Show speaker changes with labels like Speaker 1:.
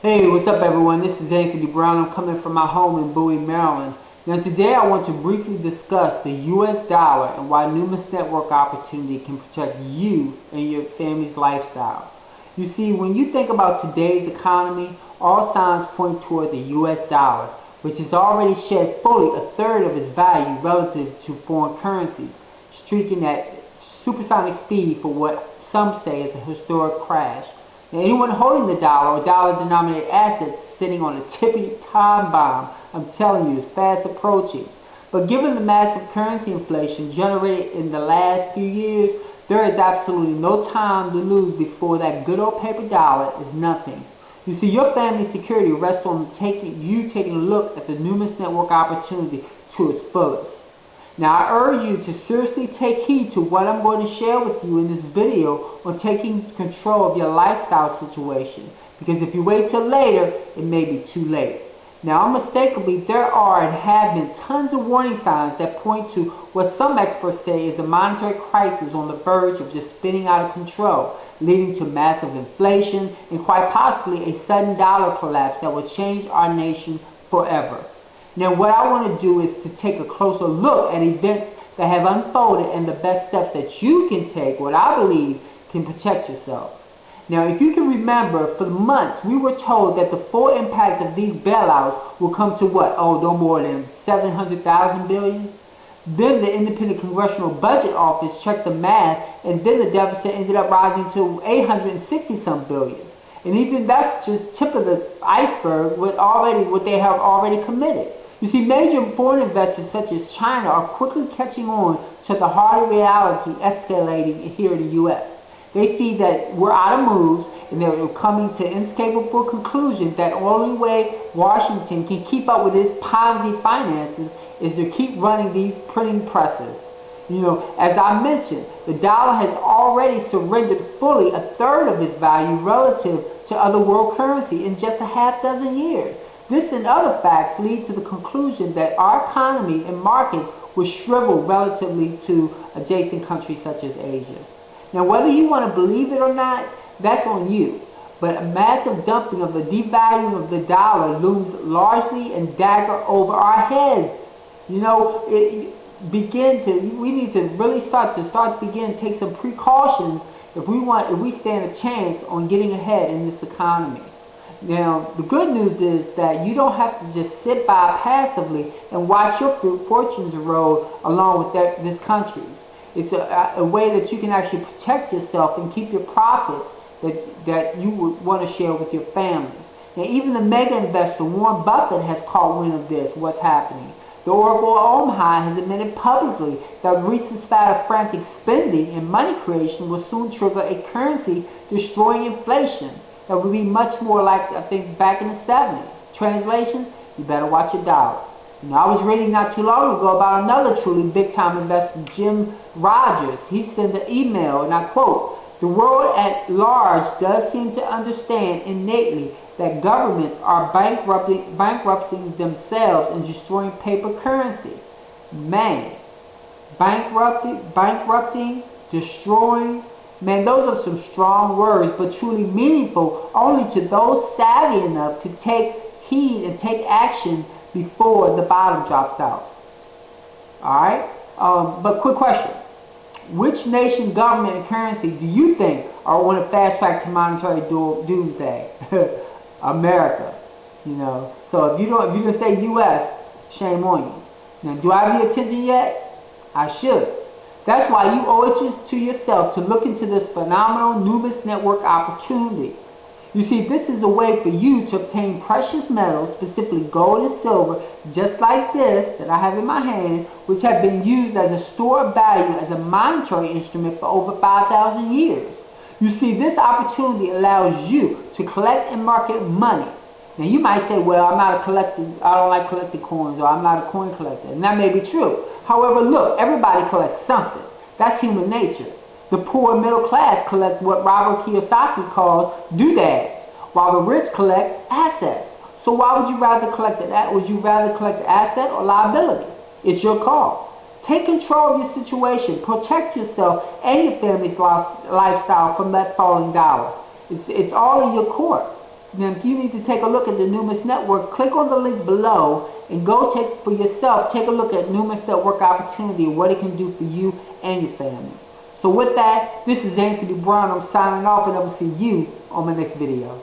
Speaker 1: Hey, what's up everyone? This is Anthony Brown. I'm coming from my home in Bowie, Maryland. Now today I want to briefly discuss the US dollar and why Numis Network opportunity can protect you and your family's lifestyle. You see, when you think about today's economy, all signs point toward the US dollar, which has already shed fully a third of its value relative to foreign currencies, streaking at supersonic speed for what some say is a historic crash. Now, anyone holding the dollar or dollar-denominated assets sitting on a tippy time bomb, I'm telling you, is fast approaching. But given the massive currency inflation generated in the last few years, there is absolutely no time to lose before that good old paper dollar is nothing. You see, your family's security rests on you taking a look at the Numis Network opportunity to its fullest. Now, I urge you to seriously take heed to what I'm going to share with you in this video on taking control of your lifestyle situation, because if you wait till later, it may be too late. Now, unmistakably, there are and have been tons of warning signs that point to what some experts say is a monetary crisis on the verge of just spinning out of control, leading to massive inflation and quite possibly a sudden dollar collapse that will change our nation forever. Now, what I want to do is to take a closer look at events that have unfolded and the best steps that you can take, what I believe can protect yourself. Now, if you can remember, for months we were told that the full impact of these bailouts will come to what? Oh, no more than $700,000 billion. Then the Independent Congressional Budget Office checked the math, and then the deficit ended up rising to $860-some billion. And even that's just tip of the iceberg with what they have already committed. You see, major foreign investors such as China are quickly catching on to the harder reality escalating here in the U.S. They see that we're out of moves, and they're coming to inescapable conclusions that the only way Washington can keep up with its Ponzi finances is to keep running these printing presses. You know, as I mentioned, the dollar has already surrendered fully a third of its value relative to other world currency in just a half dozen years. This and other facts lead to the conclusion that our economy and markets will shrivel relatively to adjacent countries such as Asia. Now, whether you want to believe it or not, that's on you. But a massive dumping of the devaluing of the dollar looms largely and dagger over our heads. You know, we need to really begin to take some precautions if we stand a chance on getting ahead in this economy. Now, the good news is that you don't have to just sit by passively and watch your fortunes erode along with this country. It's a way that you can actually protect yourself and keep your profits that you would want to share with your family. Now, even the mega investor Warren Buffett has caught wind of this, what's happening. The Oracle of Omaha has admitted publicly that recent spat of frantic spending and money creation will soon trigger a currency-destroying inflation that will be much more like, I think, back in the 70s. Translation, you better watch your dollar. You know, I was reading not too long ago about another truly big-time investor, Jim Rogers. He sent an email, and I quote, "The world at large does seem to understand innately that governments are bankrupting themselves and destroying paper currency." Man, bankrupting, destroying, man, those are some strong words, but truly meaningful only to those savvy enough to take heed and take action before the bottom drops out. Alright? But quick question. Which nation, government, and currency do you think are on a fast track to monetary doomsday? America. You know. So if you don't say U.S., shame on you. Now, do I have your attention yet? I should. That's why you owe it to yourself to look into this phenomenal Numis Network opportunity. You see, this is a way for you to obtain precious metals, specifically gold and silver, just like this that I have in my hand, which have been used as a store of value as a monetary instrument for over 5,000 years. You see, this opportunity allows you to collect and market money. Now, you might say, well, I don't like collecting coins, or I'm not a coin collector. And that may be true. However, look, everybody collects something. That's human nature. The poor and middle class collect what Robert Kiyosaki calls doodads, while the rich collect assets. So why would you rather collect that? Would you rather collect an asset or liability? It's your call. Take control of your situation. Protect yourself and your family's lifestyle from that falling dollar. It's all in your court. Now, if you need to take a look at the Numis Network, click on the link below and go take for yourself. Take a look at Numis Network opportunity and what it can do for you and your family. So with that, this is Anthony Brown. I'm signing off, and I will see you on my next video.